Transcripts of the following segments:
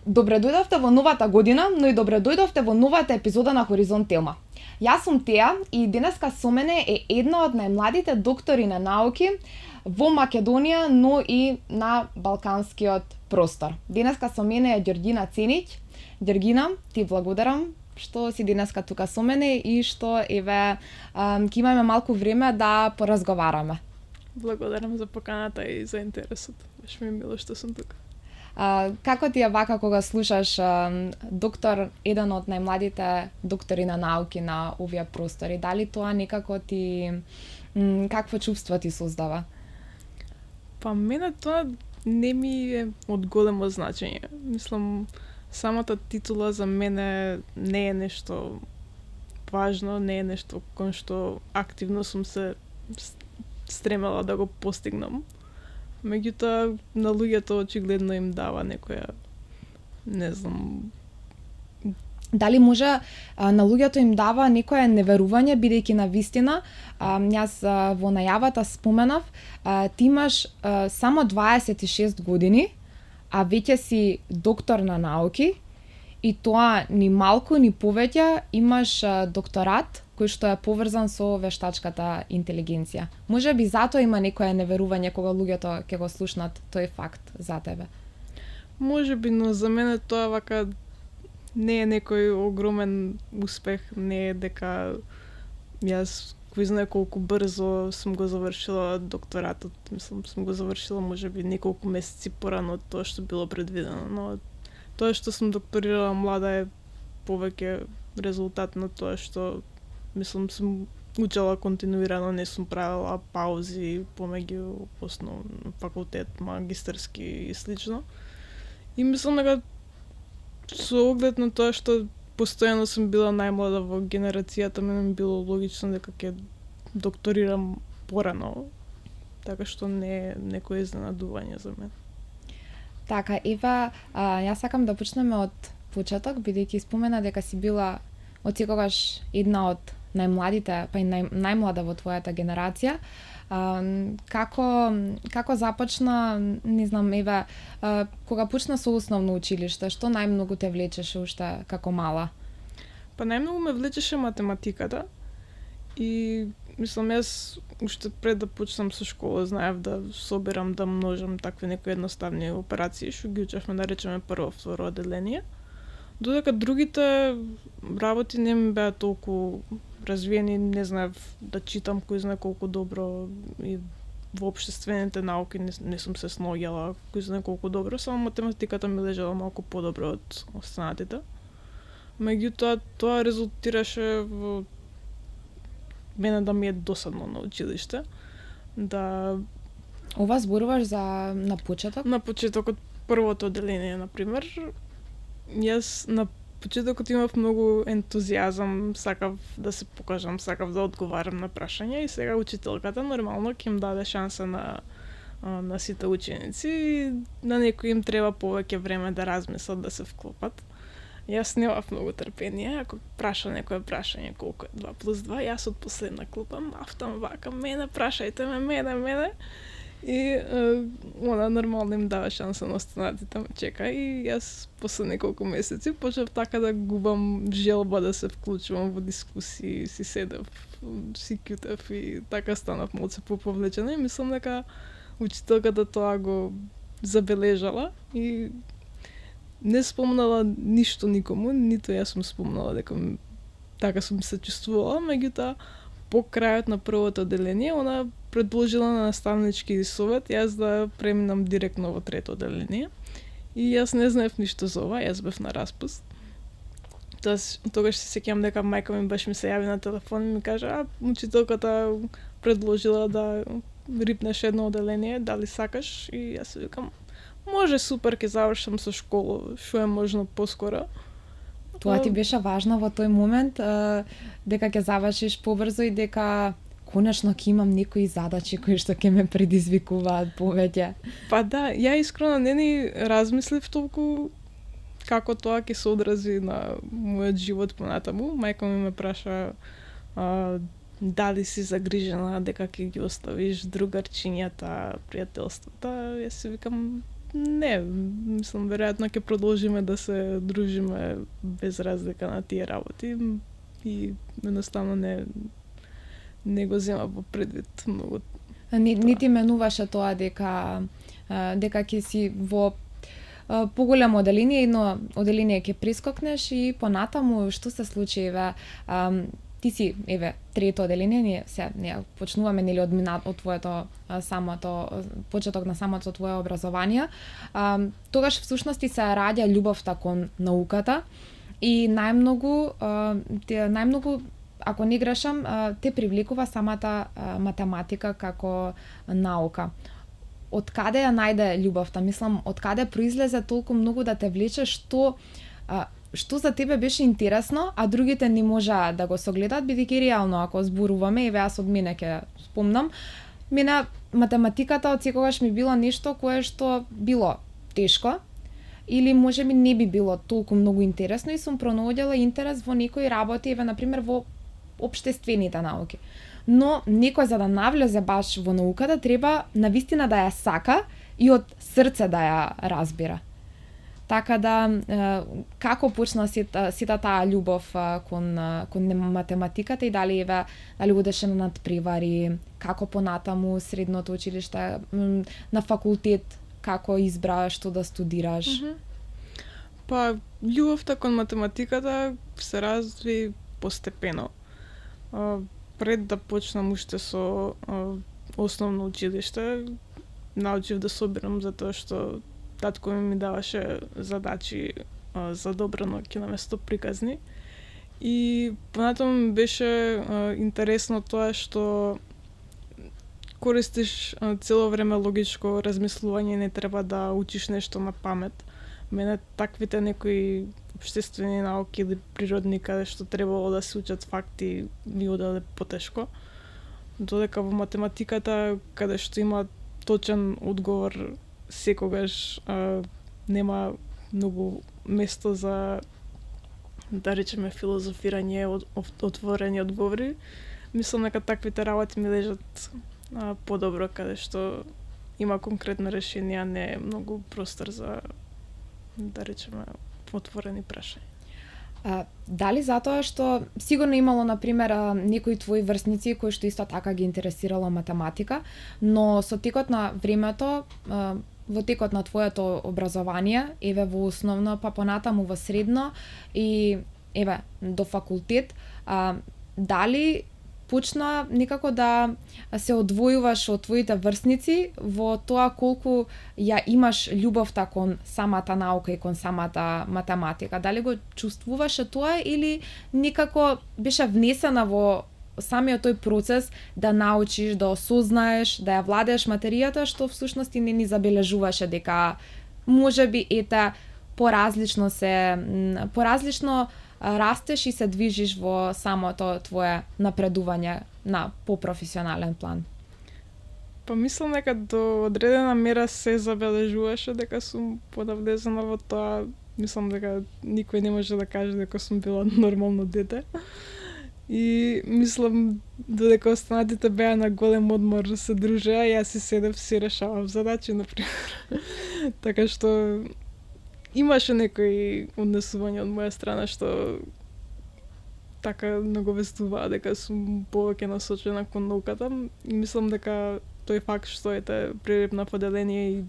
Добре дојдовте во новата година, но и добре дојдовте во новата епизода на Хоризонт Телма. Јас сум Теа и денеска со мене е една од најмладите доктори на науки во Македонија, но и на балканскиот простор. Денеска со мене е Ѓорѓина Ценич. Ѓорѓина, ти благодарам што си денеска тука со мене и што ќе имаме малку време да поразговараме. Благодарам за поканата и за интересот. Баш ми е мило што сум тука. Како ти е вака кога слушаш доктор, еден од најмладите доктори на науки на овие простори? Дали тоа некако ти какво чувство ти создава? Па мене тоа не ми е од големо значење. Мислам, самата титула за мене не е нешто важно, не е нешто кон што активно сум се стремела да го постигнам. Меѓутоа, на луѓето очигледно им дава некоја, не знам... Дали може на луѓето им дава некоја неверување, бидејќи на вистина, јас во најавата споменав, ти имаш само 26 години, а веќе си доктор на науки, и тоа ни малку ни повеќе имаш докторат кој што е поврзан со вештачката интелигенција. Може би затоа има некое неверување кога луѓето ќе го слушнат тој факт за тебе. Може би, но за мене тоа вака не е некој огромен успех, не е дека јас кој знае колку брзо сум го завршила докторатот. Мислам, сум го завршила може би неколку месеци порано од тоа што било предвидено, но тоа што сум докторирала млада е повеќе резултат на тоа што мислам сум учела континуирано, не сум правила паузи помеѓу основен факултет, магистарски и слично. И мислам дека со оглед на тоа што постојано сум била најмлада во генерацијата, ми било логично дека ќе докторирам порано, така што не е некое изненадување за мене. Така, Ева, јас сакам да почнеме од почеток, бидејќи спомена дека си била од секогаш една од најмладите, па и најмлада во твојата генерација. Како започна, не знам, Ева, кога почна со основно училиште, што најмногу те влечеше уште како мала? Па најмногу ме влечеше математиката и мислам, јас уште пред да почнам со школа знаев да соберам, да множам такви некои едноставни операции, што ги учевме, да речеме прво, второ одделение. Додека другите работи не ми беа толку развиени, не знаев да читам кој знае колку добро и во општествените науки не сум се сноѓала кој знае колку добро, само математиката ми лежала малку подобро од останатите. Меѓутоа, тоа резултираше во мене да ми е досадно на училиште. Да... Ова зборуваш за на почеток? На почетокот, првото одделение, например. Јас на почетокот имав многу ентузијазам, сакав да се покажам, сакав да одговарам на прашања и сега учителката нормално ќе им даде шанса на сите ученици и на некои им треба повеќе време да размислат, да се вклопат. Јас немав многу трпение, ако праша некое прашање колку е 2 плюс 2, јас од последна клупа мафтам вака, мене прашајте ме, мене. И она нормално им дава шанса на останатите, ме чека и јас после неколку месеци почнав така да губам желба да се вклучувам во дискусии, си седев, си кјутев и така станав малку поповлечена и мислам дека учителката тоа го забележала и не спомнала ништо никому, ниту јас сум спомнала дека така сум се чувствувала, меѓутоа по крајот на првото одделение она предложила на наставнички совет јас да преминам директно во трето одделение. И јас не знаев ништо за ова, јас бев на распуст. Тогаш се сеќавам дека мајка ми баш ми се јави на телефон и ми кажа, учителката предложила да рипнеш едно одделение, дали сакаш? И јас се викам, може, супер, ќе завршам со школа, што е можно поскоро. Тоа ти беше важно во тој момент, дека ќе завршиш побрзо и дека конечно ќе имам некои задачи кои што ќе ме предизвикуваат повеќе. Па да, ја искрено не ни размислив толку како тоа ќе се одрази на мојот живот понатаму. Мајка ми ме праша дали си загрижена дека ќе ги оставиш другарчињата, пријателствата. Јас си викам Не, мислам веројатно ќе продолжиме да се дружиме без разлика на тие работи и едноставно не го зема во предвид многу. Не ти менуваше тоа дека ќе си во поголемо оделение, едно оделение ќе прескокнеш и понатаму што се случи, еве, ти си, еве, трето оделение, ние почнуваме нели од твоето самото почеток на самото твое образование. Тогаш всушност ти се раѓа љубовта кон науката и најмногу ако не грешам, те привлекува самата математика како наука. Од каде ја најде љубовта? Мислам, од каде произлезе толку многу да те влече, што за тебе беше интересно, а другите не можаа да го согледаат, бидејќи реално ако зборуваме, еве јас од мене ќе спомнам, мене математиката од секогаш ми било нешто кое што било тешко или можеби не би било толку многу интересно и сум пронаоѓала интерес во некои работи, еве например во општествените науки. Но некој за да навлезе баш во науката треба навистина да ја сака и од срце да ја разбира. Така да како почна сета таа љубов кон математиката и дали одеше на надпревари, како понатаму средното училиште, на факултет, како избра што да студираш? Па љубовта кон математиката се разви постепено. Пред да почнам уште со основно училиште, научив да собирам затоа што татко ми даваше задачи за добрано наместо приказни. И понатаму беше интересно тоа што користиш цело време логичко размислување, не треба да учиш нешто на памет. Мене таквите некои општествени науки или природни каде што требало да се учат факти ми одаде потешко. Додека во математиката каде што има точен одговор секогаш нема многу место за да речеме филозофирање, отворени одговори. Мислам дека таквите работи ми лежат подобро каде што има конкретно решение, а не многу простор за да речеме отворени прашања. Дали затоа што сигурно имало например некои твои врсници кои што исто така ги интересирала математика, но со текот на времето, во текот на твоето образование, еве во основно, па понатаму во средно и еве до факултет, дали почна некако да се одвојуваш од твоите врсници во тоа колку ја имаш љубовта кон самата наука и кон самата математика? Дали го чувствуваше тоа или некако беше внесена во самиот тој процес да научиш, да осознаеш, да ја владееш материјата, што всушност и не ни забележуваше дека можеби поразлично растеш и се движиш во самото твое напредување на попрофесионален план? Па мислам дека до одредена мера се забележуваше дека сум подавлезена во тоа. Мислам дека никој не може да каже дека сум била нормално дете. И мислам додека останатите беа на голем одмор се дружеа, јас си седев си решавав задачи, например. Така што имаше некои однесувања од моја страна што така наговестуваа дека сум повеќе насочена кон науката. И мислам дека тој факт што прилепна поделение и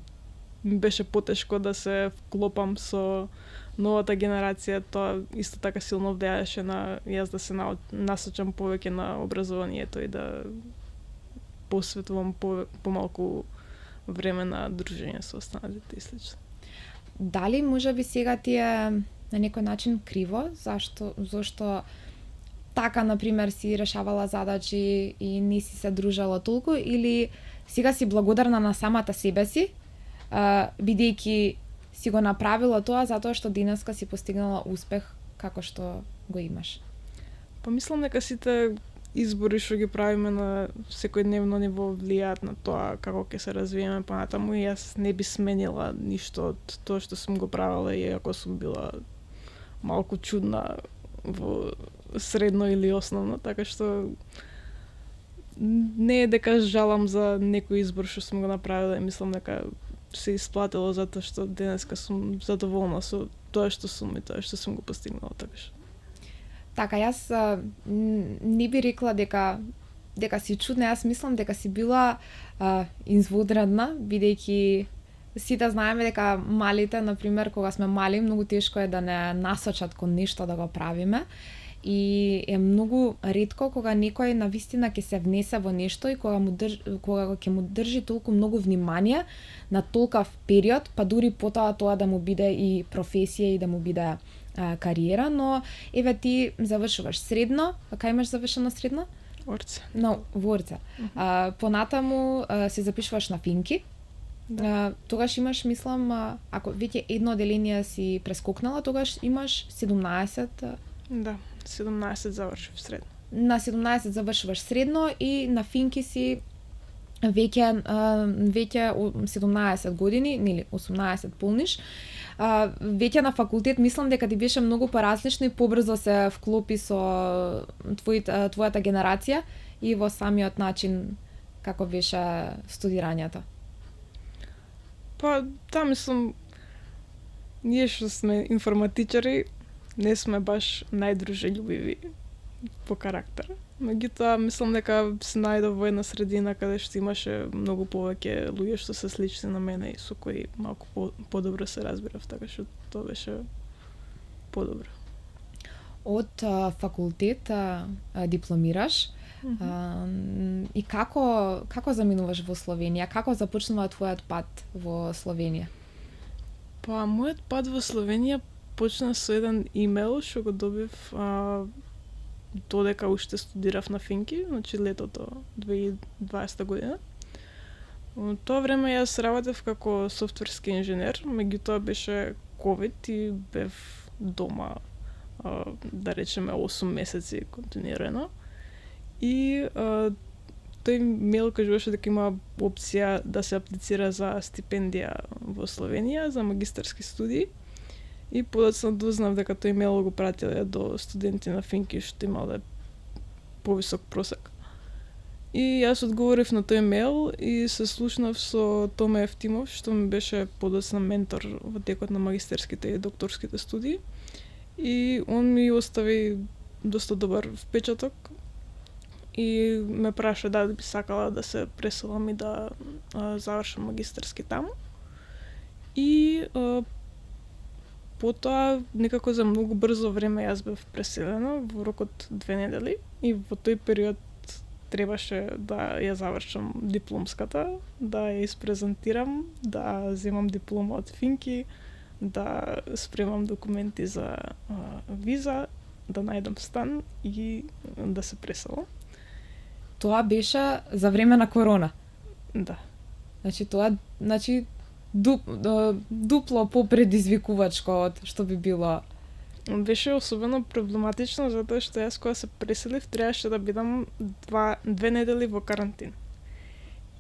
ми беше потешко да се вклопам со новата генерација, тоа исто така силно влијаеше на јас да се насочам повеќе на образованието и да посветувам помалку време на дружење со останатите и слично. Дали можеби сега ти е на некој начин криво, зашто така, например, си решавала задачи и не си се дружала толку, или сега си благодарна на самата себе си, бидејќи си го направила тоа затоа што денеска си постигнала успех како што го имаш? Па мислам дека сите избори што ги правиме на секојдневно ниво влијаат на тоа како ќе се развиеме понатаму и јас не би сменила ништо од тоа што сум го правила, иако сум била малку чудна во средно или основно, така што не е дека жалам за некој избор што сум го направила и мислам дека се исплатило затоа што денеска сум задоволна со тоа што сум и тоа што сум го постигнала такаш. Така, јас не би рекла дека си чудна, јас мислам дека си била изводредна, бидејќи сите знаеме дека малите, например, кога сме мали, многу тешко е да не насочат кон нешто да го правиме. И е многу ретко кога некој навистина ќе се внесе во нешто и кога ќе му држи толку многу внимание на толкав период, па дури потоа тоа да му биде и професија и да му биде кариера, но еве ти завршуваш средно, кај имаш завршено средно? Орце. Но во Орце. Понатаму се запишуваш на Финки. Да. Тогаш имаш, мислам, ако веќе едно одделение си прескокнала, тогаш имаш 17. Да, 17 завршив средно. На 17 завршуваш средно и на Финки си веќе 17 години, нели 18 полниш. Веќе на факултет мислам дека ти беше многу поразлично и побрзо се вклопи со твојата генерација и во самиот начин како беше студирањето. Па, да, мислам, ние што сме информатичари, не сме баш најдружелюбиви по карактер. Меѓутоа, мислам дека се најдов во една средина каде што имаше многу повеќе луѓе што се слични на мене и со кои малку подобро се разбирав, така што тоа беше подобро. Од факултет дипломираш. И како заминуваш во Словенија? Како започнува твојот пат во Словенија? Па, мојот пат во Словенија почна со еден имейл што го добив додека уште студирав на Финки, значи летото 2020 година. Во тоа време јас работев како софтверски инженер, меѓутоа беше ковид и бев дома, да речеме 8 месеци континуирано. И тој мејл кажуваше дека има опција да се аплицира за стипендија во Словенија за магистарски студии. И подоцна дознав дека тој мејл го пратиле до студенти на Финки што имале повисок просек. И јас одговорив на тој мејл и се слушнав со Томе Евтимов, што ми беше подоцна ментор во текот на магистерските и докторските студии. И он ми остави доста добар впечаток и ме праша да би сакала да се преселам и да завршам магистарски таму. И потоа некако за многу брзо време јас бев преселена во рокот 2 недели и во тој период требаше да ја завршам дипломската, да ја испрезентирам, да земам диплома од Финки, да спремам документи за виза, да најдам стан и да се преселам. Тоа беше за време на корона. Да. Значи дупло попредизвикувачко од што би било. Беше особено проблематично затоа што јас кога се преселив требаше да бидам 2 недели во карантин.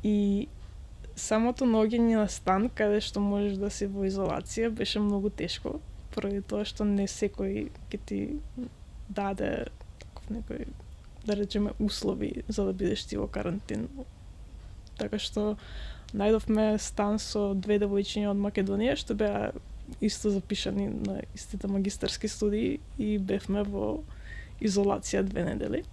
И самото наоѓање на стан каде што можеш да си во изолација беше многу тешко, поради тоа што не секој ќе ти даде таков некој, да речеме, услови за да бидеш ти во карантин. Така што најдовме стан со 2 девојчиња од Македонија што беа исто запишани на истите магистарски студии и бевме во изолација 2 недели.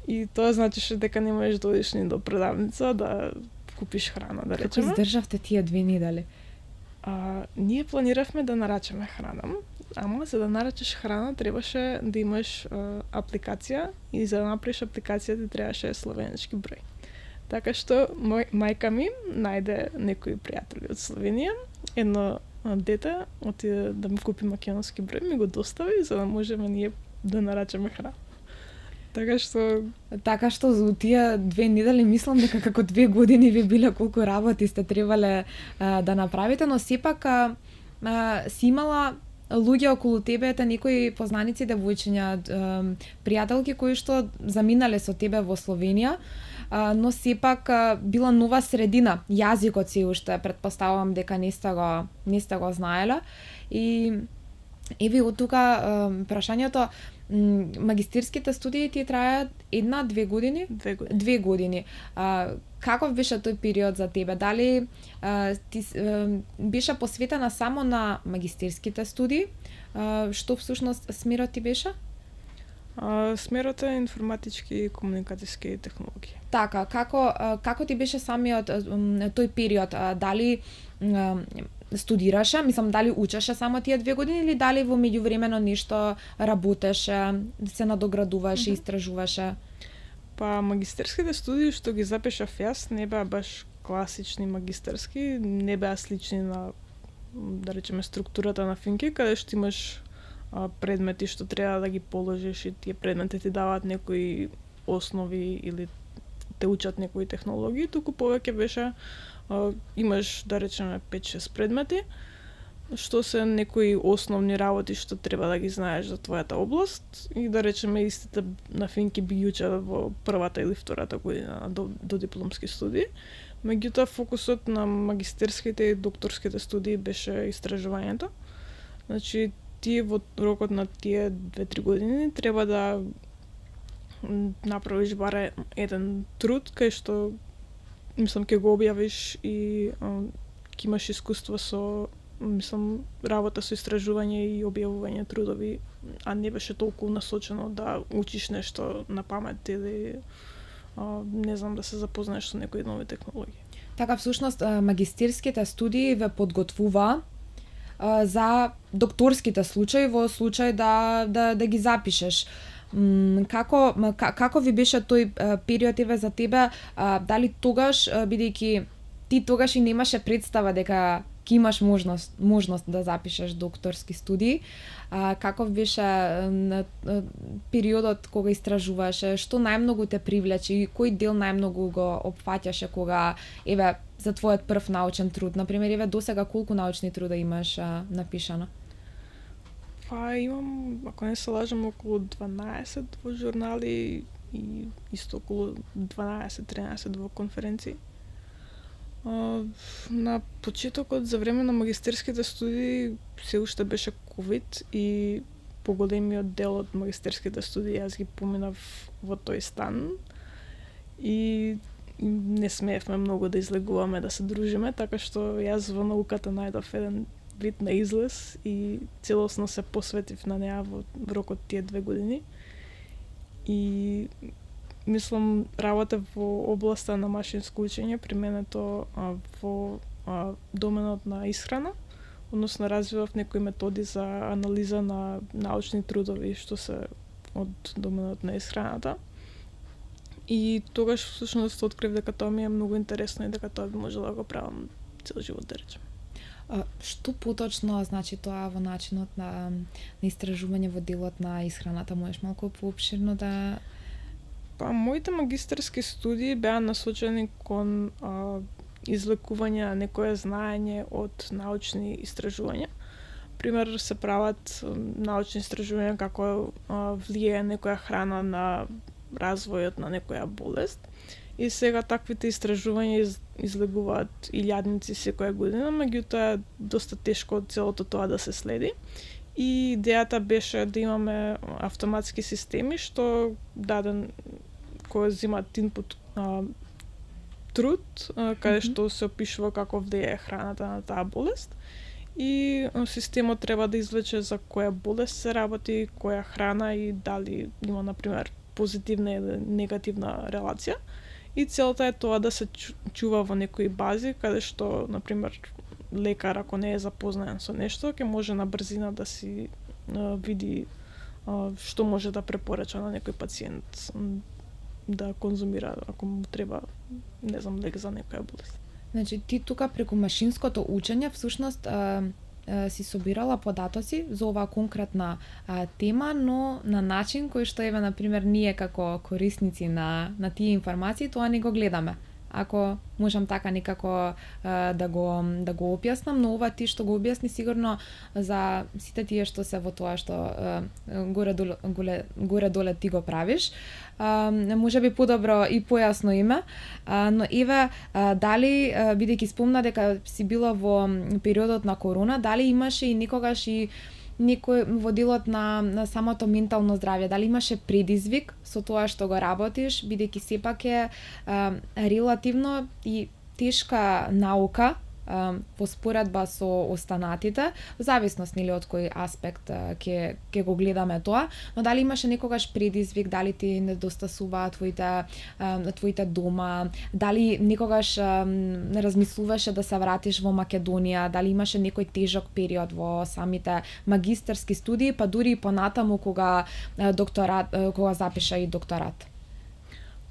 И тоа значеше дека не можеш да одиш ни до продавница да купиш храна, да речеме. Како издржавте тие 2 недели? Ние планиравме да нарачаме храна, ама за да нарачиш храна требаше да имаш апликација и за да направиш апликација ти требаше словенски број. Така што мајка ми најде некои пријатели од Словенија, едно дете отиде да ми купи македонски број, ми го достави за да можеме ние да нарачаме храна. Така што за тие 2 недели мислам дека како 2 години ви биле колку работи сте требале да направите, но сепак си имала луѓе околу тебе, некои познаници, девојчиња, пријателки кои што заминале со тебе во Словенија, но сепак била нова средина. Јазикот си уште претпоставувам дека не сте го знаеле. И еве од тука прашањето, магистерските студии ти трајаат 1-2 години? 2 години. 2 години. Каков беше тој период за тебе? Дали ти беше посветена само на магистерските студии? Што всушност смерот ти беше? Смерот е информатички и комуникацијски технологии. Така, како ти беше самиот тој период? Дали студираше, мислам дали учеше само тие 2 години или дали во меѓувремено нешто работеше, се надоградуваше, истражуваше? Па магистерските студии што ги запишав јас не беа баш класични магистерски, не беа слични на, да речеме, структурата на финки, каде што имаш предмети што треба да ги положиш и тие предмети ти даваат некои основи или те учат некои технологии, туку повеќе беше имаш, да речеме, 5-6 предмети, што се некои основни работи што треба да ги знаеш за твојата област и да речеме истите на финки би учел во првата или втората година до дипломски студии. Меѓутоа фокусот на магистерските и докторските студии беше истражувањето. Значи ти во рокот на тие 2-3 години треба да направиш барем еден труд кај што мислам ќе го објавиш и ќе имаш искуство со работа со истражување и објавување трудови, а не беше толку насочено да учиш нешто на памет или не знам, да се запознаеш со некои нови технологии. Така всушност магистерските студии ве подготвува за докторските случаи во случај да ги запишеш. Како ви беше тој период еве за тебе? Дали тогаш, бидејќи ти тогаш и немаше представа дека ќе имаш можност да запишеш докторски студии, каков беше периодот кога истражуваше, што најмногу те привлече и кој дел најмногу го опфаќаше кога еве за твојот прв научен труд, например, еве досега колку научни труда имаш напишано? Па имам, ако не се лажам, околу 12 во журнали и исто околу 12-13 во конференции. На почетокот за време на магистерските студии се уште беше ковид и поголемиот дел од магистерските студии јас ги поминав во тој стан и не смеевме многу да излегуваме, да се дружиме, така што јас во науката најдов еден вид на излез и целосно се посветив на неа во рокот тие 2 години. И мислам, работа во областа на машинско учење, применето во доменот на исхрана, односно развивав некои методи за анализа на научни трудови што се од доменот на исхраната. И тогаш всушност открив дека тоа ми е многу интересно и дека тоа би можела да го правам цел живот, да речем. Што поточно значи тоа во начинот на истражување во делот на исхраната? Можеш малку поопширно да... Па, моите магистерски студии беа насочени кон излекување на некое знаење од научни истражувања. Пример, се прават научни истражувања како влијае некоја храна на развојот на некоја болест. И сега таквите истражувања излегуваат илјадници секоја година, меѓутоа доста тешко од целото тоа да се следи. И идејата беше да имаме автоматски системи што даден кој земат инпут труд, каде што се опишува како влијае храната на таа болест и системот треба да извлече за која болест се работи, која храна и дали има, например, позитивна или негативна релација. И целта е тоа да се чува во некои бази, каде што, например, лекар, ако не е запознаен со нешто, ќе може на брзина да си види што може да препорача на некој пациент да конзумира, ако му треба, не знам, лек за некоја болест. Значи, ти тука преку машинското учење, всушност, си собирала податоци за оваа конкретна тема, но на начин кој што еве, например, ние како корисници на тие информации, тоа не го гледаме. Ако можам така некако да го објаснам, но ова ти што го објасни сигурно за сите тие што се во тоа што горе доле ти го правиш, може би подобро и појасно име, но еве дали бидејќи спомна дека си била во периодот на корона, дали имаше и некогаш и некој во делот на самото ментално здравје? Дали имаше предизвик со тоа што го работиш, бидејќи сепак е релативно и тешка наука во споредба со останатите, во зависност нели од кој аспект ќе го гледаме тоа, но дали имаше некогаш предизвик, дали ти недостасуваа твоите дома, дали некогаш размислуваше да се вратиш во Македонија, дали имаше некој тежок период во самите магистерски студии, па дури и понатаму кога запиша и докторат?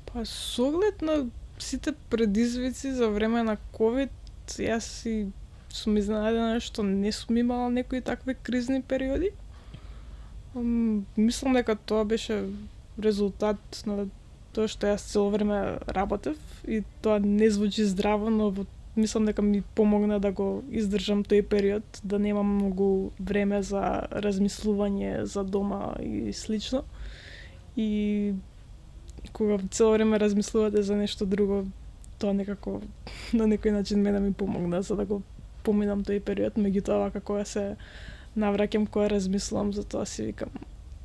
Па со оглед на сите предизвици за време на ковид, јас си сум изненадена што не сум имала некои такви кризни периоди. Мислам дека тоа беше резултат на тоа што јас цело време работев и тоа не звучи здраво, но мислам дека ми помогна да го издржам тој период, да немам многу време за размислување за дома и слично. И кога цело време размислувате за нешто друго, тоа некако на некој начин мене ми помогна за да го поминам тој период, меѓутоа кога се навраќам, кога размислувам за тоа, си викам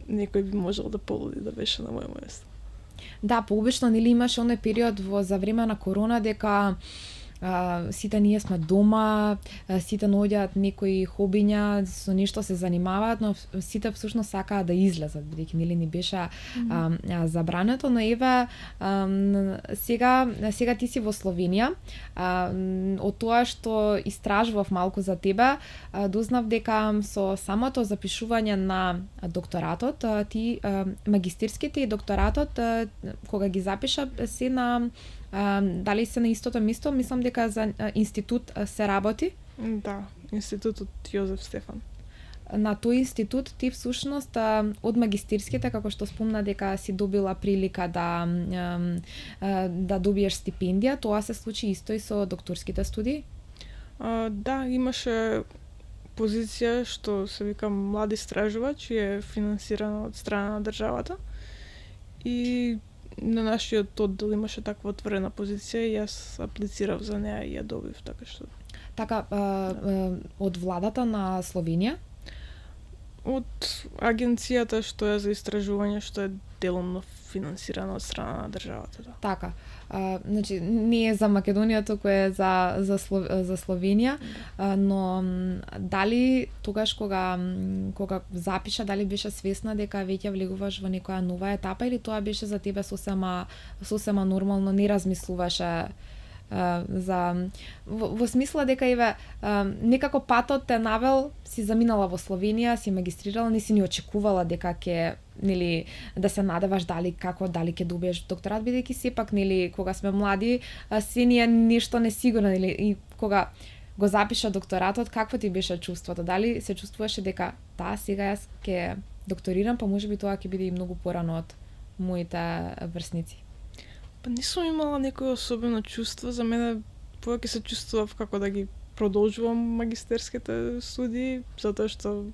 некој би можел да полуди да беше на моје место. Да, пообично нели имаше оној период за време на корона дека сите ние сме дома, сите наоѓаат некои хобиња, со нешто се занимаваат, но сите всушност сакаат да излезат, бидејќи нели ни беше забрането, но еве сега ти си во Словенија. Од тоа што истражував малку за тебе, дознав дека со самото запишување на докторатот, ти магистерските и докторатот кога ги запиша се на дали се на истото место? Мислам дека за институт се работи? Да, институтот Јозеф Стефан. На тој институт ти всушност од магистерските, како што спомна дека си добила прилика да добиеш стипендија, тоа се случи исто и со докторските студии? Да, имаше позиција што се вика млад истражувач и е финансирана од страна на државата. И на нашиот оддел имаше таква отворена позиција и јас аплицирав за неа и ја добив, така што. Така, од владата на Словенија? Од агенцијата што е за истражување, што е деломно финансирана од страна на државата, да. Така. Значи не е за Македонија, туку е за Словенија, но дали тогаш кога запиша, дали беше свесна дека веќе влегуваш во некоја нова етапа или тоа беше за тебе сосема нормално, не размислуваше во смисла дека еве некако патот те навел, си заминала во Словенија, си магистрирала, не си ни очекувала дека ќе нели да се надеваш дали ќе добиеш докторат, бидејќи сепак нели кога сме млади се ни е нешто несигурно, нели, и кога го запиша докторатот, какво ти беше чувството? Дали се чувствуваше дека сега јас ќе докторирам, па можеби тоа ќе биде и многу порано од моите врсници? Па не сум имала некој особено чувство, за мене повеќе се чувствував како да ги продолжувам магистерските студии, затоа што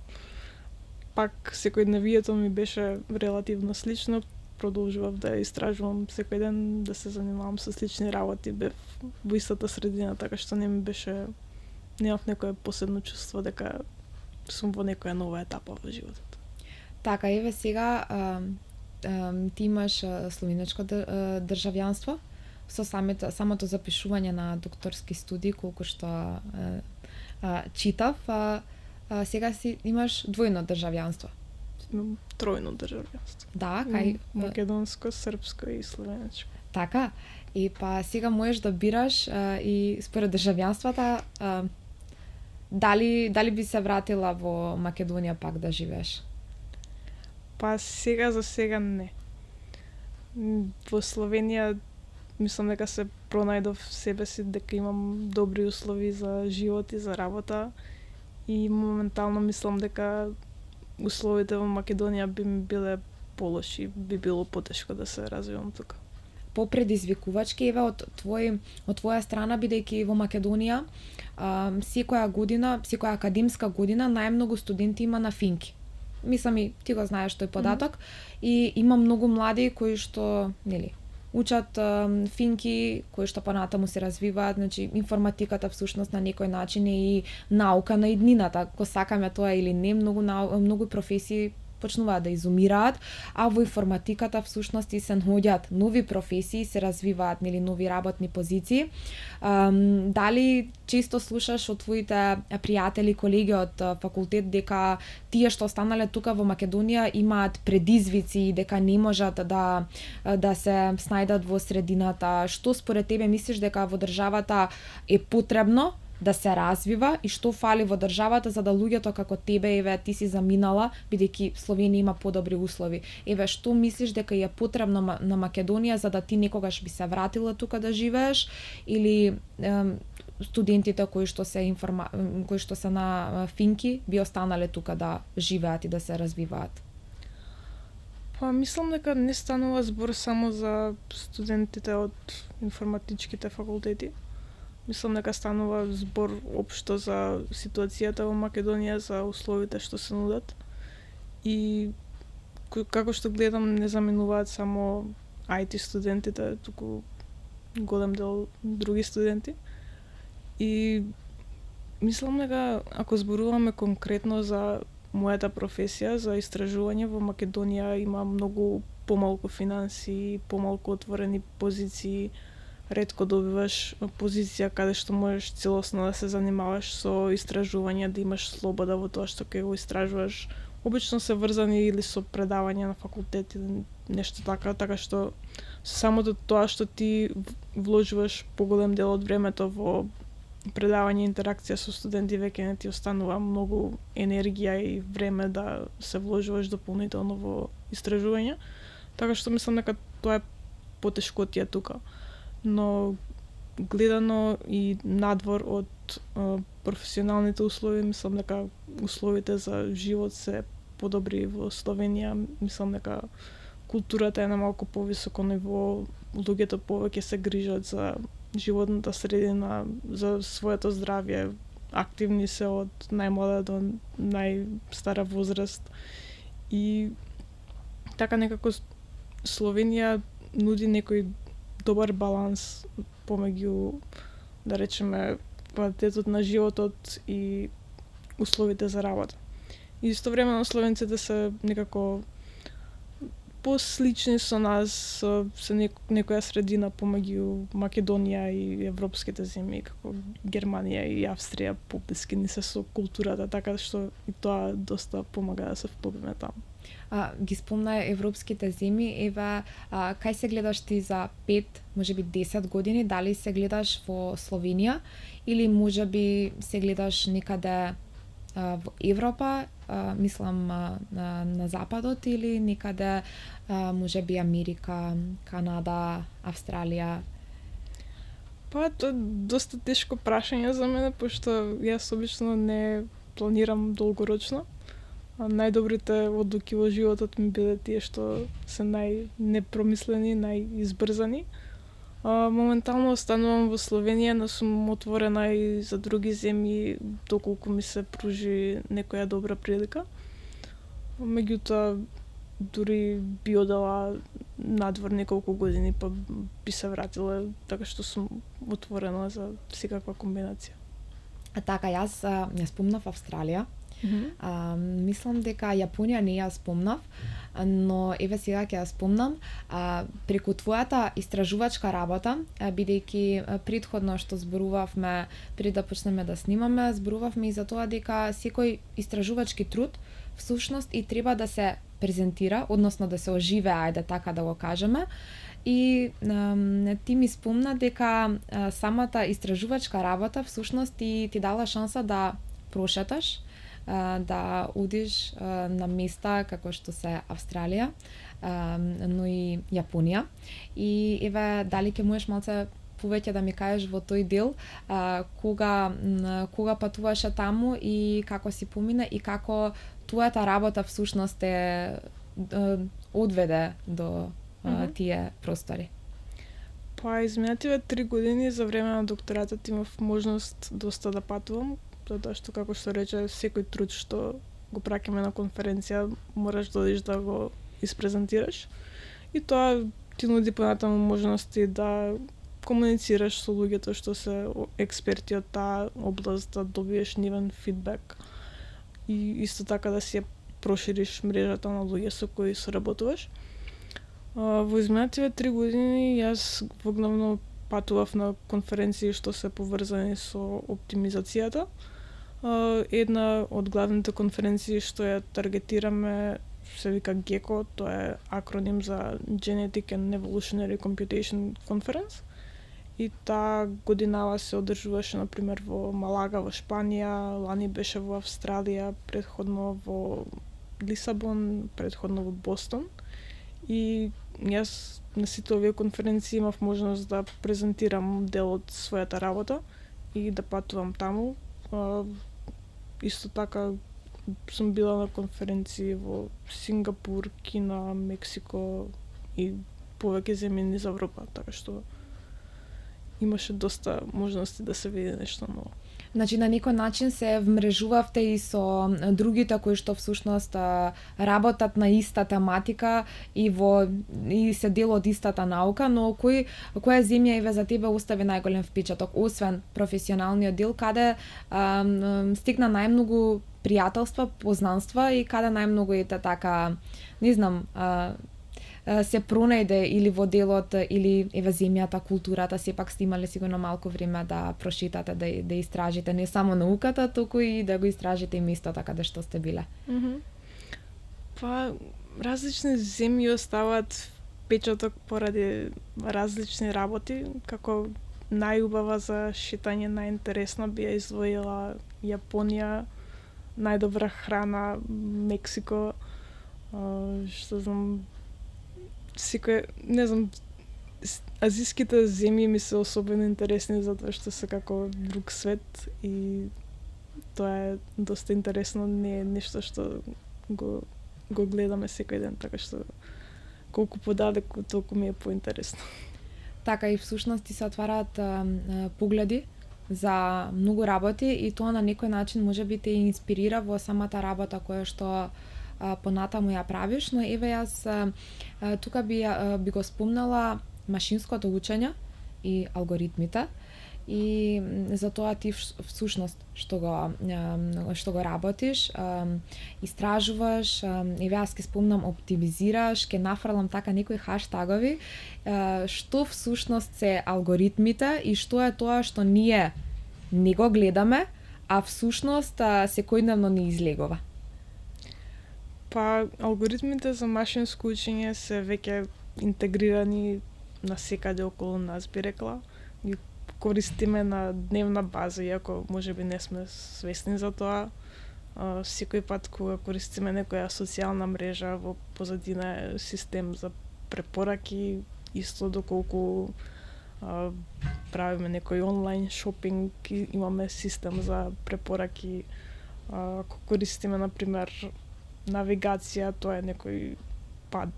пак секојдневието ми беше релативно слично, продолжував да истражувам секој ден, да се занимавам со слични работи, бев во истата средина, така што немав некое посебно чувство дека сум во некоја нова етапа во животот. Така, еве сега ти имаш словенечко државјанство со самото запишување на докторски студии, колку што читав, сега си имаш двојно државјанство. Имам тројно државјанство. Да, кај македонско, српско и словенечко. Така, и па сега можеш да бираш и според државјанствата дали би се вратила во Македонија пак да живееш? Па сега за сега не. Во Словенија мислам дека се пронајдов себе си, дека имам добри услови за живот и за работа и моментално мислам дека условите во Македонија би ми биле полоши, би било потешко да се развивам тука. Попредизвикувачки еве од твоја страна, бидејќи во Македонија секоја академска година најмногу студенти има на финки. Мислам и ти го знаеш тој податок, и има многу млади кои што нели учат финки кои што понатаму се развиваат, значи информатиката всушност на некој начин е и наука на иднината, ако сакаме тоа или не, многу професии почнуваат да изумираат, а во информатиката всушност и се наоѓаат нови професии, се развиваат нели нови работни позиции. Дали често слушаш од твоите пријатели, колеги од факултет дека тие што останале тука во Македонија имаат предизвици, дека не можат да се снајдат во средината? Што според тебе мислиш дека во државата е потребно да се развива и што фали во државата за да луѓето како тебе, еве ти си заминала, бидејќи Словенија има подобри услови. Еве што мислиш дека е потребно на Македонија за да ти некогаш би се вратила тука да живееш, или студентите кои што се на финки би останале тука да живеат и да се развиваат? Па мислам дека не станува збор само за студентите од информатичките факултети. Мислам дека станува збор општо за ситуацијата во Македонија, за условите што се нудат. И како што гледам, не заменуваат само IT студентите, туку голем дел други студенти. И мислам дека ако зборуваме конкретно за мојата професија, за истражување, во Македонија има многу помалку финанси, помалку отворени позиции. Ретко добиваш позиција каде што можеш целосно да се занимаваш со истражување, да имаш слобода во тоа што ќе го истражуваш. Обично се врзани или со предавања на факултет или нешто така што самото тоа што ти вложуваш поголем дел од времето во предавање, интеракција со студенти, веќе не ти останува многу енергија и време да се вложуваш дополнително во истражување. Така што мислам дека тоа е потешкотија тука. Но гледано и надвор од професионалните услови, мислам дека условите за живот се подобри во Словенија. Мислам дека културата е на малку повисоко ниво, луѓето повеќе се грижат за животната средина, за своето здравје, активни се од најмлада до најстара возраст. И така некако Словенија нуди некој добар баланс помеѓу, да речеме, квалитетот на животот и условите за работа. И истовремено словенците се некако послични со нас, се некоја средина помеѓу Македонија и европските земји, како Германија и Австрија, поблиски ни се со културата, така што и тоа доста помага да се вклопиме таму. Ги спомна европските земји, еве кај се гледаш ти за 5, можеби 10 години, дали се гледаш во Словенија или можеби се гледаш некаде во Европа, мислам на западот, или некаде можеби Америка, Канада, Австралија? Па тоа е доста тешко прашање за мене, пошто јас обично не планирам долгорочно. Најдобрите одлуки во животот ми биле тие што се најнепромислени, најизбрзани. Моментално останувам во Словенија, но сум отворена и за други земји доколку ми се пружи некоја добра прилика. Меѓутоа, дури би одела надвор неколку години, па би се вратила, така што сум отворена за секаква комбинација. Така, јас спомнав Австралија. Мислам дека Јапонија не ја спомнав, но еве сега ќе ја спомнам. Преку твојата истражувачка работа, бидејќи претходно што зборувавме пред да почнеме да снимаме, зборувавме и за тоа дека секој истражувачки труд всушност и треба да се презентира, односно да се оживее, ајде така да го кажеме. И ти ми спомна дека самата истражувачка работа всушност ти дала шанса да прошеташ, да одиш на места како што се Австралија, но и Јапонија. И еве, дали ќе можеш малце повеќе да ми кажеш во тој дел, кога патуваше таму и како си помина и како твојата работа всушност те одведе до тие простори? Па изминативе 3 години за време на докторатот имав можност доста да патувам, затоа што, како што рече, секој труд што го праќаме на конференција, мораш да одиш да го испрезентираш. И тоа ти нуди понатаму можности да комуницираш со луѓето што се експерти од таа област, да добиеш нивен фидбек и исто така да си ја прошириш мрежата на луѓе со кои соработуваш. Во изминативе 3 години јас вогнавно патував на конференции што се поврзани со оптимизацијата. Една од главните конференции што ја таргетираме се вика GECO, тоа е акроним за Genetic and Evolutionary Computation Conference. И таа годинава се одржуваше, например, во Малага, во Шпанија, лани беше во Австралија, претходно во Лисабон, претходно во Бостон. И јас на сите овие конференции имав можност да презентирам дел од својата работа и да патувам таму. Исто така сум била на конференции во Сингапур, Кина, Мексико и повеќе земји низ Европа, така што имаше доста можности да се види нешто ново. Значи на некој начин се вмрежувавте и со другите кои што всушност работат на иста тематика и се дел од истата наука, но која земја еве за тебе остави најголем впечаток, освен професионалниот дел, каде стигна најмногу пријателства, познанства и каде најмногу ете така, не знам, се пронајде или во делот или еве земјата, културата, сепак сте имале сигурно малку време да прошетате, да истражите не само науката, туку и да го истражите и местото каде што сте биле. Па различни земји оставаат впечаток поради различни работи, како најубава за шетање, најинтересна би ја издвоила Јапонија, најдобра храна Мексико, што знам, секој, не знам, азиските земји ми се особено интересни затоа што се како друг свет и тоа е доста интересно, не е нешто што го гледаме секој ден, така што колку подалеку толку ми е поинтересно. Така и всушност ти се отвараат погледи за многу работи и тоа на некој начин можеби те инспирира во самата работа која што понатаму ја правиш, но еве јас тука би го спомнала машинското учење и алгоритмите и за тоа ти всушност што го работиш, истражуваш, еве јас ќе спомнам оптимизираш, ќе нафрлам така некои хаштагови, што всушност се алгоритмите и што е тоа што ние не го гледаме, а всушност секојдневно ни излегува. Па, алгоритмите за машинско учење се веќе интегрирани насекаде околу нас, би рекла. Ги користиме на дневна база, иако можеби не сме свесни за тоа. Секој пат кога користиме некоја социјална мрежа, во позадина е систем за препораки, исто доколку правиме некој онлайн шопинг, имаме систем за препораки. Ако користиме, например, навигација, тоа е некој пат,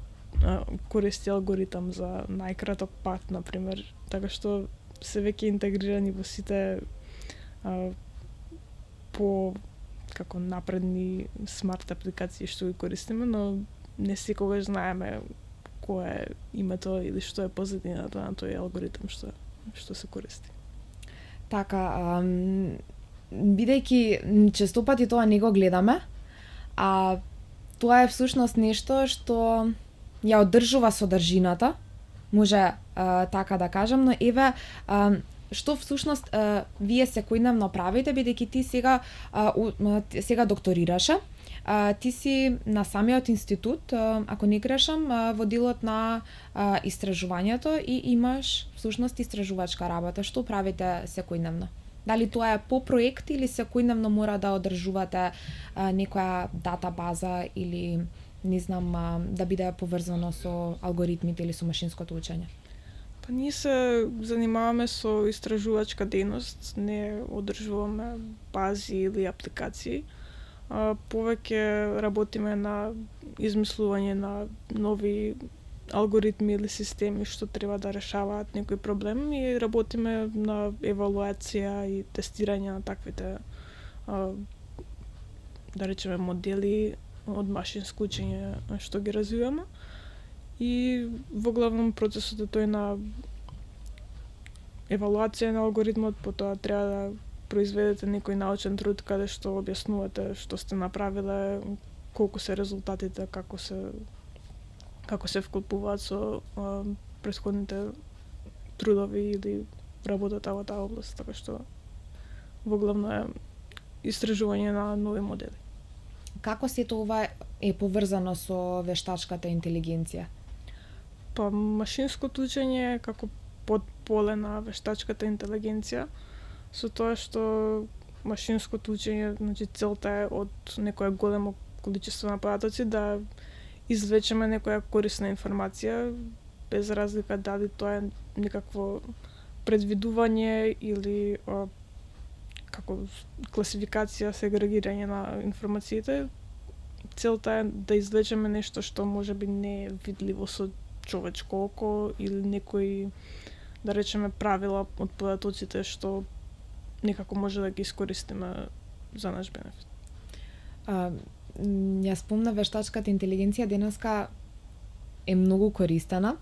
користи алгоритам за најкраток пат, например, така што се веќе интегрирани во сите по како напредни смарт апликации што ги користиме, но не секогаш знаеме кое е името или што е позадината на тој алгоритам што се користи. Така, бидејќи честопати тоа не го гледаме, а тоа е всушност нешто што ја одржува содржината, може така да кажам, но еве што всушност вие секојдневно правите, бидејќи ти сега докторираше, ти си на самиот институт, ако не грешам, во делот на истражувањето и имаш всушност истражувачка работа. Што правите секојдневно? Дали тоа е по проект или секојдневно мора да одржувате некоја датабаза или не знам да биде поврзано со алгоритмите или со машинското учење? Па ние се занимаваме со истражувачка дејност, не одржуваме бази или апликации. Повеќе работиме на измислување на нови алгоритми или системи што треба да решаваат некој проблем и работиме на евалуација и тестирање на таквите да речеме модели од машинско учење што ги развиваме. и во главном процесот е тој на евалуација на алгоритмот, потоа треба да произведете некој научен труд каде што објаснувате што сте направиле, колку се резултатите, како се вклопуваат со претходните трудови или работата во таа област, така што во главно е истражување на нови модели. Како сето ова е поврзано со вештачката интелигенција? Па машинското учење е како подполе на вештачката интелигенција, со тоа што машинското учење, значи целта е од некоја големо количество на податоци да извлечеме некоја корисна информација, без разлика дали тоа е некакво предвидување или како класификација, сегрегирање на информациите. Целта е да извлечеме нешто што можеби не е видливо со човечко око или некои, да речеме, правила од податоците што некако може да ги искористиме за наш бенефит. Ја спомна вештачката интелигенција денеска е многу користена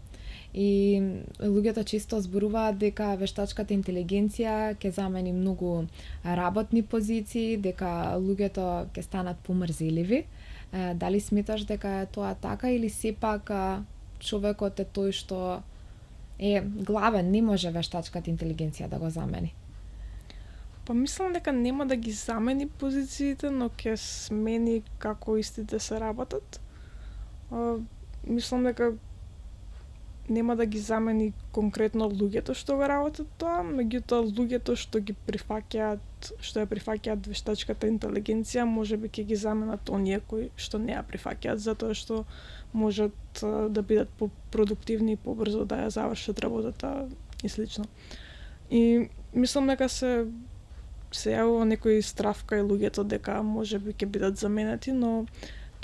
и луѓето често зборуваат дека вештачката интелигенција ќе замени многу работни позиции, дека луѓето ќе станат помрзеливи. Дали сметаш дека е тоа така или сепак човекот е тој што е главен, не може вештачката интелигенција да го замени? Па мислам дека нема да ги замени позициите, но ќе смени како истите се работат. Мислам дека нема да ги замени конкретно луѓето што го работат тоа, меѓутоа луѓето што ја прифаќаат вештачката интелигенција, можеби ќе ги заменат оние кои што не ја прифаќаат, затоа што можат да бидат продуктивни и побрзо да ја завршат работата и слично. И мислам дека се јавува некој страв кај луѓето дека можеби ќе бидат заменети, но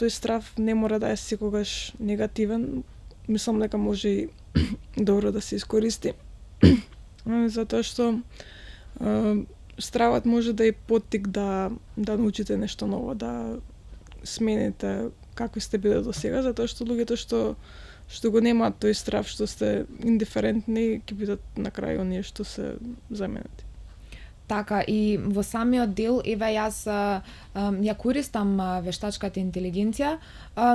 тој страв не мора да е секогаш негативен. Мислам дека може и добро да се искористи. Затоа што стравот може да е поттик да научите нешто ново, да смените какви сте биле до сега, затоа што луѓето што го немаат тој страв, што сте индиферентни, ќе бидат на крај оние што се заменети. Така, и во самиот дел, еве јас ја користам вештачката интелигенција,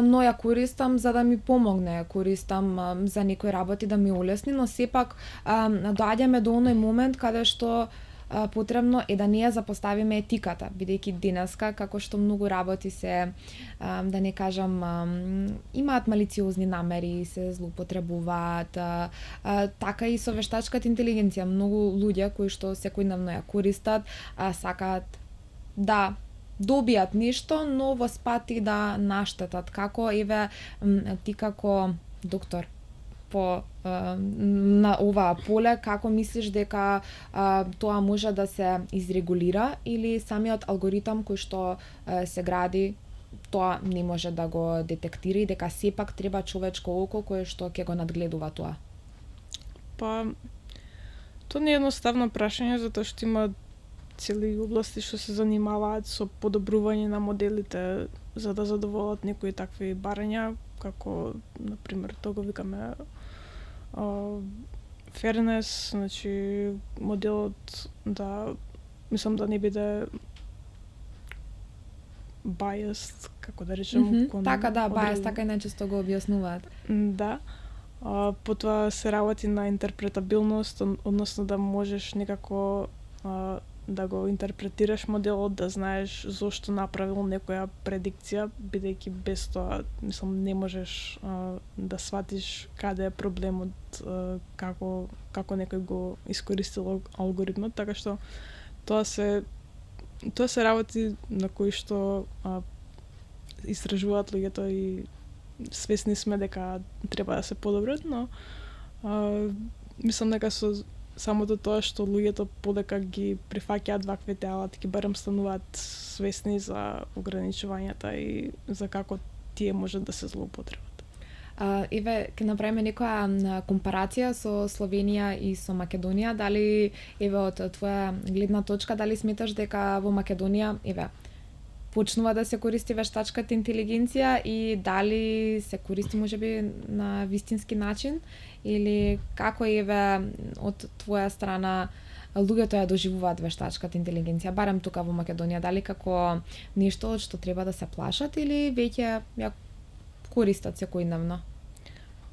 но ја користам за да ми помогне, ја користам за некои работи да ми олесни, но сепак доаѓаме до оној момент каде што потребно е да не ја запоставиме етиката, бидејќи денеска, како што многу работи се, да не кажам, имаат малициозни намери, се злоупотребуваат, така и со вештачката интелигенција. Многу луѓе кои што секојдневно ја користат, сакаат да добијат нешто, но во спати да наштетат. Како, еве, ти како доктор на оваа поле, како мислиш дека тоа може да се изрегулира или самиот алгоритам кој што се гради, тоа не може да го детектира и дека сепак треба човечко око кое што ќе го надгледува тоа? Па, тоа не е едноставно прашање, затоа што има цели области што се занимаваат со подобрување на моделите за да задоволат некои такви барања, како, например, тоа го викаме fairness, значи моделот мислам да не биде biased, како да речем. Така, да, biased, така и најчесто го објаснуваат. Да. Потоа се работи на интерпретабилност, односно да можеш некако да го интерпретираш моделот, да знаеш зошто направил некоја предикција, бидејќи без тоа, мислам, не можеш да сватиш каде е проблемот, како некој го искористил алгоритмот, така што тоа се работи на кои што истражуваат луѓето и свесни сме дека треба да се подобрат, но мислам дека со самото тоа што луѓето подека ги прифаќаат ваквите алатки, барем стануваат свесни за ограничувањата и за како тие можат да се злоупотребат. Еве, ќе направиме некоја компарација со Словенија и со Македонија. Дали, еве, од твоја гледна точка, дали сметаш дека во Македонија, еве, почнува да се користи вештачката интелигенција и дали се користи можеби на вистински начин или како еве од твоја страна луѓето ја доживуваат вештачката интелигенција, барем тука во Македонија, дали како нешто од што треба да се плашат или веќе ја користат секојдневно?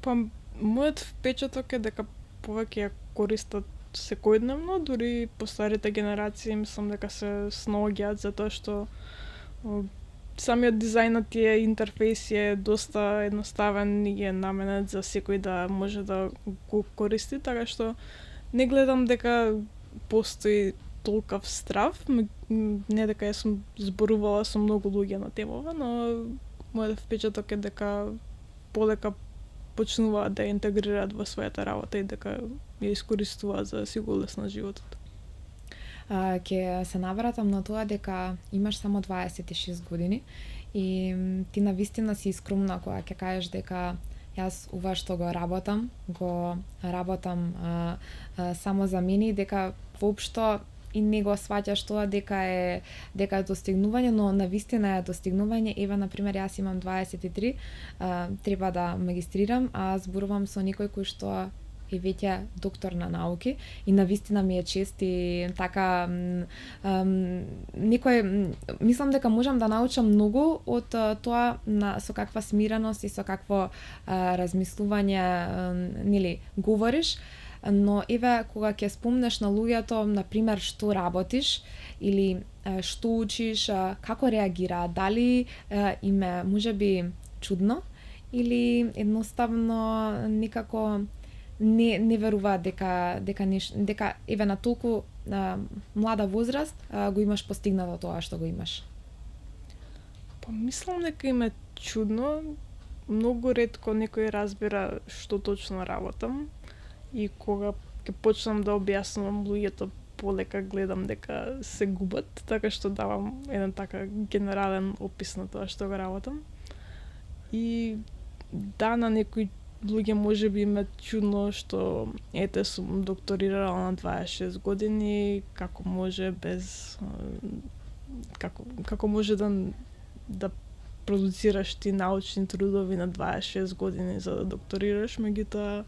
Па, мојот впечаток е дека повеќе ја користат секојдневно, дури постарите генерации мислам дека се снаоѓаат затоа што самиот дизајн на тие интерфејси е доста едноставен и е наменет за секој да може да го користи, така што не гледам дека постои толкав страв, не дека јас сум зборувала со многу луѓе на темава, но мојот впечаток е дека полека почнуваат да ја интегрираат во својата работа и дека ја искористуваат за да си го улеснат животот. Ќе се навратам на тоа дека имаш само 26 години и ти навистина си искрумна кога ќе кажеш дека јас ова што го работам само за мене и дека воопшто и не го сваќаш тоа дека е достигнување, но навистина е достигнување. Ева, например, јас имам 23, треба да магистрирам, а зборувам со некој кој што е веќе доктор на науки и навистина ми е чест и така мислам дека можам да научам многу од тоа со каква смиреност и со какво размислување нели говориш. Но еве кога ќе спомнеш на луѓето, на пример, што работиш или што учиш, како реагираат, дали им е можеби чудно или едноставно некако не веруваат дека еве на толку млада возраст го имаш постигнато тоа што го имаш. Па мислам дека им е чудно, многу ретко некој разбира што точно работам. И кога ќе почнам да објаснувам луѓето, полека гледам дека се губат, така што давам еден така генерален опис на тоа што го работам. И да, на некои луѓе можеби им е чудно што ете сум докторирала на 26 години, како може без како може да продуцираш ти научни трудови на 26 години за да докторираш, меѓутоа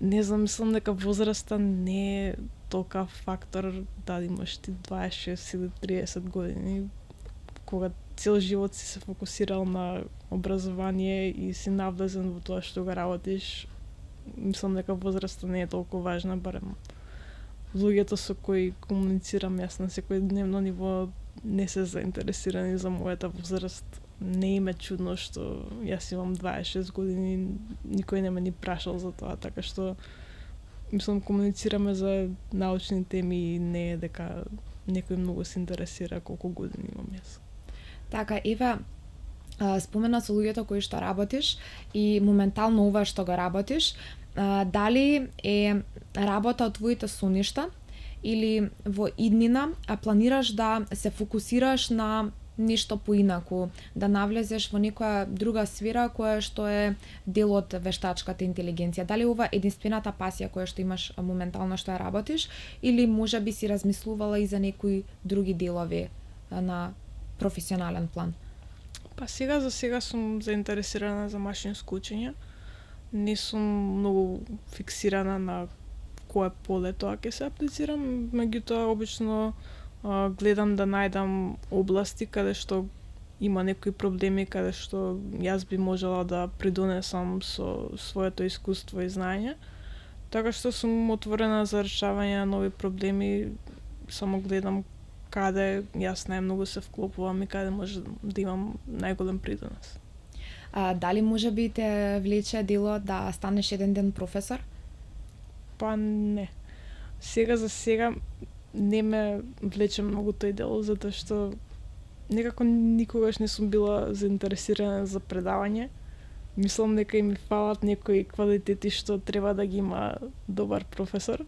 не знам, мислам дека возраста не е толкав фактор да имаш ти 26 или 30 години, кога цел живот си се фокусирал на образование и си навлезен во тоа што го работиш. Мислам дека возраста не е толку важна, барем луѓето со кои комуницирам јас на секојдневно ниво не се заинтересирани за мојата возраст. Не им е чудно што јас имам 26 години, никој не ме ни прашал за тоа, така што мислам комуницираме за научни теми и не е дека некој многу се интересира колку години имам јас. Така, еве, спомена со луѓето кои што работиш и моментално ова што го работиш, дали е работа од твоите соништа или во иднина планираш да се фокусираш на нешто поинаку, да навлезеш во некоја друга сфера која што е дел од вештачката интелигенција. Дали ова е единствената пасија која што имаш моментално што ја работиш или можеби си размислувала и за некои други делови на професионален план? Па за сега сум заинтересирана за машинско учење. Не сум многу фиксирана на кое поле тоа ќе се аплицирам, меѓутоа обично гледам да најдам области каде што има некои проблеми, каде што јас би можела да придонесам со своето искуство и знаење. Така што сум отворена за решавање на нови проблеми, само гледам каде јас најмногу се вклопувам и каде може да имам најголем придонес. Дали може би те влече дело да станеш еден ден професор? Па не. За сега не ме влече многу тој дел, затоа што некако никогаш не сум била заинтересирана за предавање. Мислам дека им фалат некои квалитети што треба да ги има добар професор.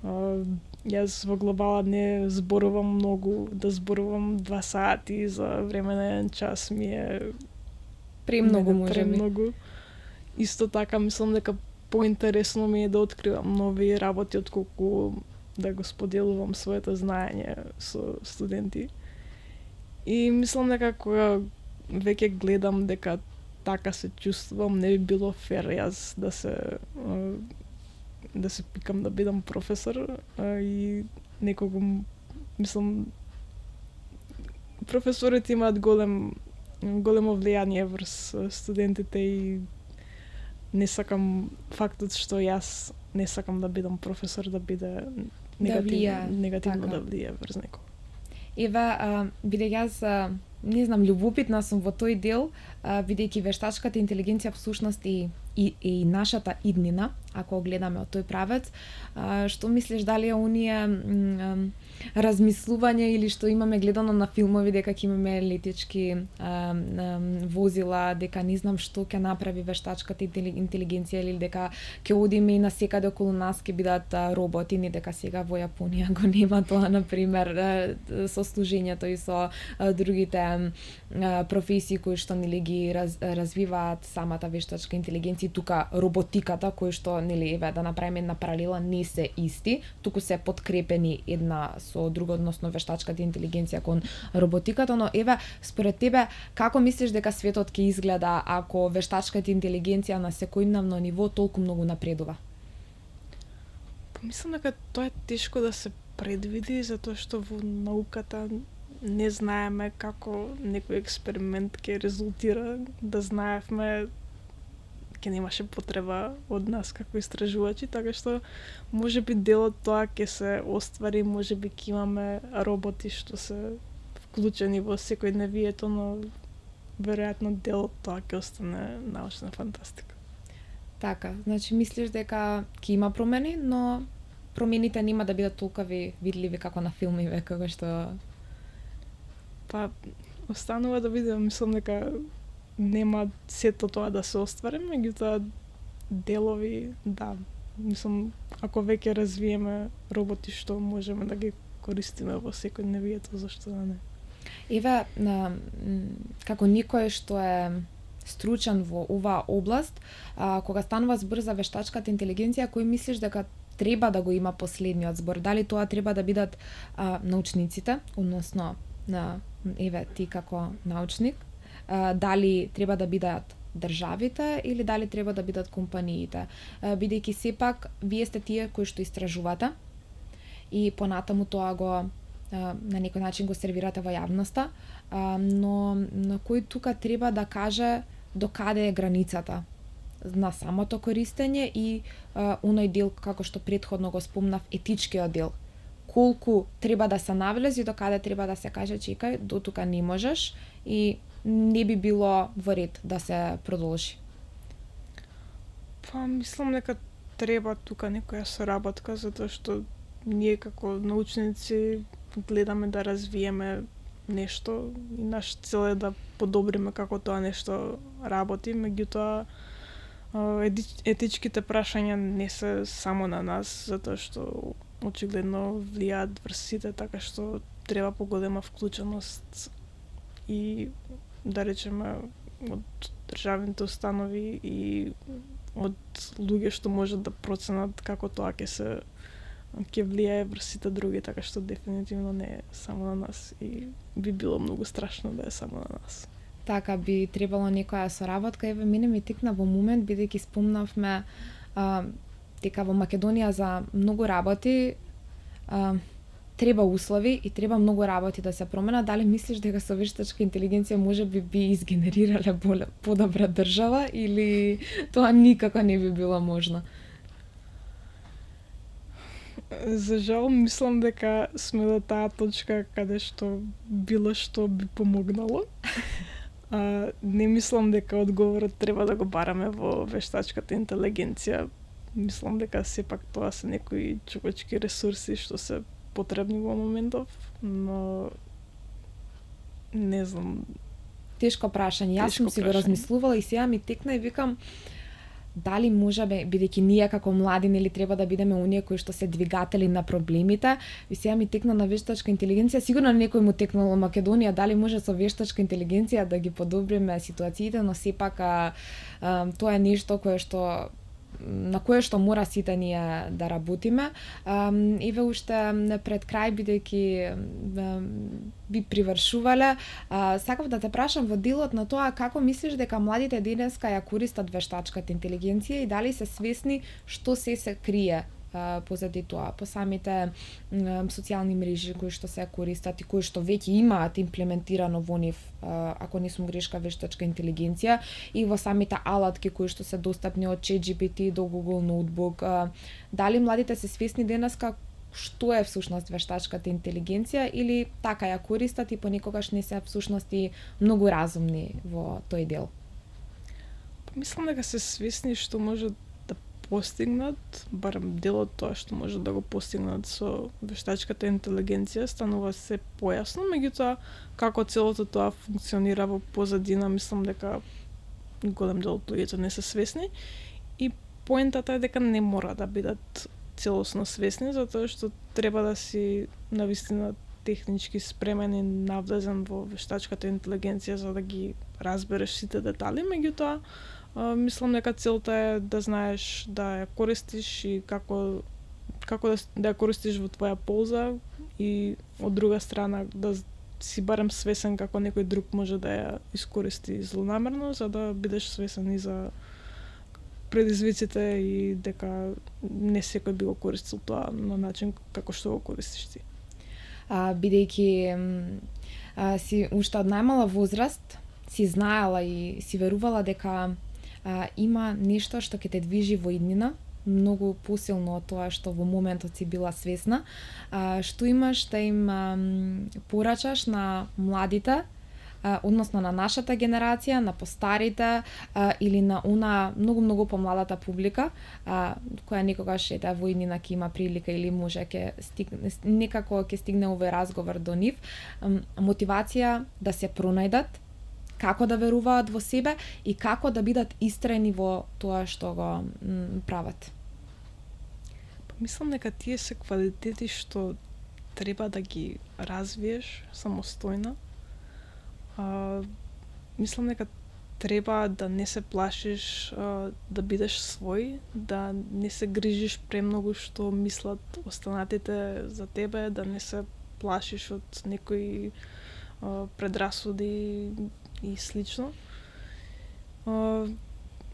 Јас во глобала не зборувам многу, да зборувам 2 сати за време на еден час ми е премногу можеби. Исто така мислам дека поинтересно ми е да откривам нови работи отколку да го споделувам своето знаење со студенти. И мислам дека кога веќе гледам дека така се чувствувам, не би било фер јас да се пикам да бидам професор и некого мислам професорите имаат големо влијание врз студентите и не сакам фактот што јас не сакам да бидам професор да биде негативно да влие врз некој. Еве, бидејќи јас не знам, љубопитна сум во тој дел, бидејќи вештачката интелигенција всушност и нашата иднина, ако гледаме од тој правец, што мислиш дали е оние размислување или што имаме гледано на филмови дека ќе имаме летички возила, дека не знам што ќе направи вештачката интелигенција или дека ќе одиме и на секаде околу нас ќе бидат роботи, не дека сега во Јапонија го нема тоа, на пример, со служењето и со другите професии кои што нели ги развиваат самата вештачка интелигенција, тука роботиката кои што нели еве да направиме една паралела не се исти, туку се подкрепени една со друга, односно вештачката интелигенција кон роботиката, но еве според тебе како мислиш дека светот ќе изгледа ако вештачката интелигенција на секојдневно ниво толку многу напредува? Мислам дека тоа е тешко да се предвиди затоа што во науката не знаеме како некој експеримент ќе резултира, да знаевме ќе немаше потреба од нас како истражувачи, така што можеби дел од тоа ќе се оствари, можеби ќе имаме роботи што се вклучени во секојдневието, но веројатно дел од тоа ќе остане научна фантастика. Така, значи мислиш дека ќе има промени, но промените нема да бидат толку видливи како на филмиве, како што па останува да видиме, мислам дека нема сето тоа да се оствари, меѓутоа делови, да, мислам, ако веќе развиеме роботи што можеме да ги користиме во секојдневието, зашто да не? Еве, како никој што е стручен во оваа област, кога станува збор за вештачката интелигенција, кој мислиш дека треба да го има последниот збор? Дали тоа треба да бидат научниците, односно еве ти како научник, дали треба да бидат државите или дали треба да бидат компаниите, бидејќи сепак вие сте тие кои што истражувате и понатаму тоа го на некој начин го сервирате во јавноста, но на кој тука треба да каже до каде е границата на самото користење и оној дел како што претходно го спомнав, етичкиот дел. Колку треба да се навлези, до каде треба да се каже чекај, до тука не можеш и не би било во ред да се продолжи. Па мислам дека треба тука некоја соработка, затоа што ние како научници гледаме да развиеме нешто и наш цел е да подобриме како тоа нешто работи, меѓутоа етичките прашања не се само на нас, затоа што очигледно влијаат врз сите, така што треба поголема вклученост и да речеме од државните установи и од луѓе што можат да проценат како тоа ќе влијае врз сите други, така што дефинитивно не е само на нас и би било многу страшно да е само на нас. Така би требало некоја соработка. Еве мене ми текна во момент, бидејќи спомнавме дека во Македонија за многу работи треба услови и треба многу работи да се променат. Дали мислиш дека со вештачка интелигенција можеби би изгенерирале подобра држава или тоа никако не би било можно? За жал, мислам дека сме до таа точка каде што било што би помогнало. Не мислам дека одговорот треба да го бараме во вештачката интелигенција. Мислам дека сепак тоа се некои човечки ресурси што се потребни во моментов, но не знам. Тешко прашање. Јас сум си го размислувала и сега ми текна и викам дали можеме, бидејќи ние како млади нели треба да бидеме оние кои што се двигатели на проблемите, и сега ми текна на вештачка интелигенција, сигурно некој му текнало Македонија, дали може со вештачка интелигенција да ги подобриме ситуациите, но сепак тоа е нешто кое што на кое што мора сите ние да работиме. Еве уште пред крај, бидејќи би привршувале, сакав да те прашам во делот на тоа како мислиш дека младите денеска ја користат вештачката интелигенција и дали се свесни што се крие позади тоа, по самите социјални мрежи кои што се користат и кои што веќе имаат имплементирано во нив, ако не сум грешка, вештачка интелигенција, и во самите алатки кои што се достапни од ChatGPT до Google Notebook. Дали младите се свесни денеска што е всушност вештачката интелигенција или така ја користат и понекогаш не се всушност и многу разумни во тој дел? Мислам дека се свесни што може постигнат, барем дел од тоа што може да го постигнат со вештачката интелигенција, станува се појасно, меѓутоа како целото тоа функционира во позадина, мислам дека голем дел од луѓето не се свесни и поентата е дека не мора да бидат целосно свесни, затоа што треба да си навистина технички спремен и навлезен во вештачката интелигенција за да ги разбереш сите детали, меѓутоа мислам дека целта е да знаеш да ја користиш и како да ја користиш во твоја полза и од друга страна да си барем свесен како некој друг може да ја искористи злонамерно, за да бидеш свесен и за предизвиците и дека не секој би го користил тоа на начин како што го користиш ти. Бидејќи си уште од најмала возраст си знаела и си верувала дека има нешто што ќе те движи во иднина, многу посилно од тоа што во моментот си била свесна, што имаш да им порачаш на младите, односно на нашата генерација, на постарите или на она многу помладата публика, која некогаш во иднина ќе има прилика или може некако ќе стигне овој разговор до нив, мотивација да се пронајдат, како да веруваат во себе и како да бидат истрени во тоа што го прават. Мислам дека тие се квалитети што треба да ги развиеш самостојно. Мислам дека треба да не се плашиш да бидеш свој, да не се грижиш премногу што мислат останатите за тебе, да не се плашиш од некои предрасуди и слично.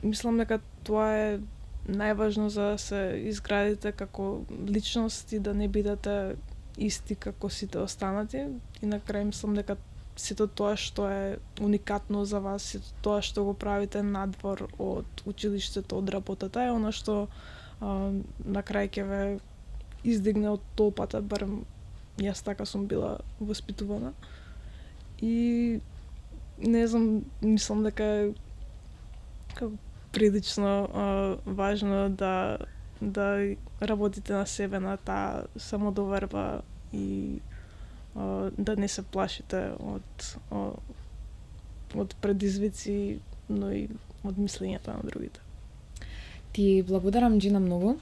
Мислам дека тоа е најважно за да се изградите како личност и да не бидете исти како сите останати. И на крај мислам дека сето тоа што е уникатно за вас, сето тоа што го правите надвор од училиштето, од работата е она што на крај ќе ве издигне од толпата, барем јас така сум била воспитувана. И не знам, мислам дека е прилично важно да работите на себе, на таа самодоверба и да не се плашите од предизвици, но и од мислењата на другите. Ти благодарам, Џина, многу.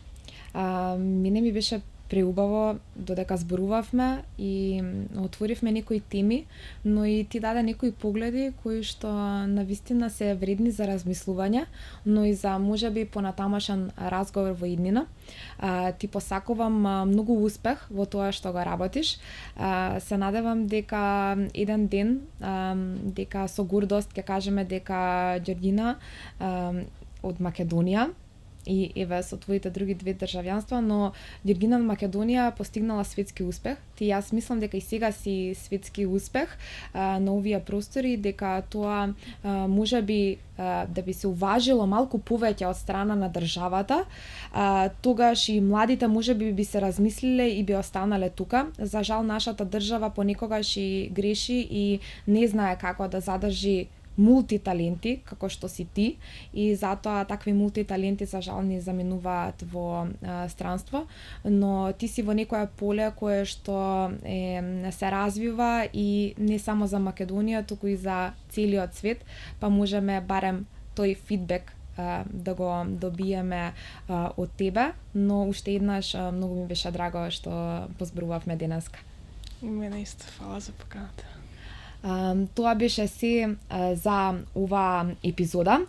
Мене ми беше преубаво додека зборувавме и отворивме некои теми, но и ти даде некои погледи кои што навистина се вредни за размислување, но и за можеби понатамошен разговор во иднина. Ти посакувам многу успех во тоа што го работиш. Се надевам дека еден ден, дека со гордост ќе кажеме дека Ѓорѓина од Македонија и еве со твоите други две државјанства, но Ѓорѓина од Македонија постигнала светски успех. Јас мислам дека и сега си светски успех на овие простори, дека тоа можеби да би се уважило малку повеќе од страна на државата, тогаш и младите можеби би се размислиле и би останале тука. За жал, нашата држава понекогаш и греши и не знае како да задржи мултиталенти, како што си ти, и затоа такви мултиталенти за жал не заменуваат во странство, но ти си во некое поле кое што се развива и не само за Македонија, туку и за целиот свет, па можеме барем тој фидбек да го добиеме од тебе, но уште еднаш многу ми беше драго што позборувавме денеска. Мене исто, фала за поканата. Тоа беше се за ова епизода.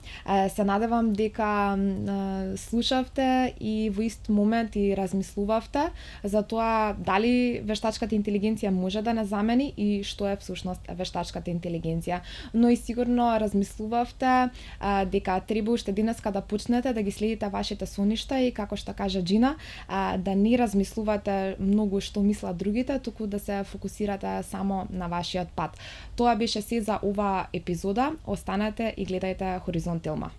Се надевам дека слушавте и во ист момент и размислувавте за тоа дали вештачката интелигенција може да не замени и што е всушност вештачката интелигенција. Но и сигурно размислувавте дека треба уште денеска да почнете да ги следите вашите соништа и како што кажа Джина, да не размислувате многу што мислат другите, туку да се фокусирате само на вашиот пат. Тоа беше се за ова епизода. Останете и гледајте Хоризонт Илма.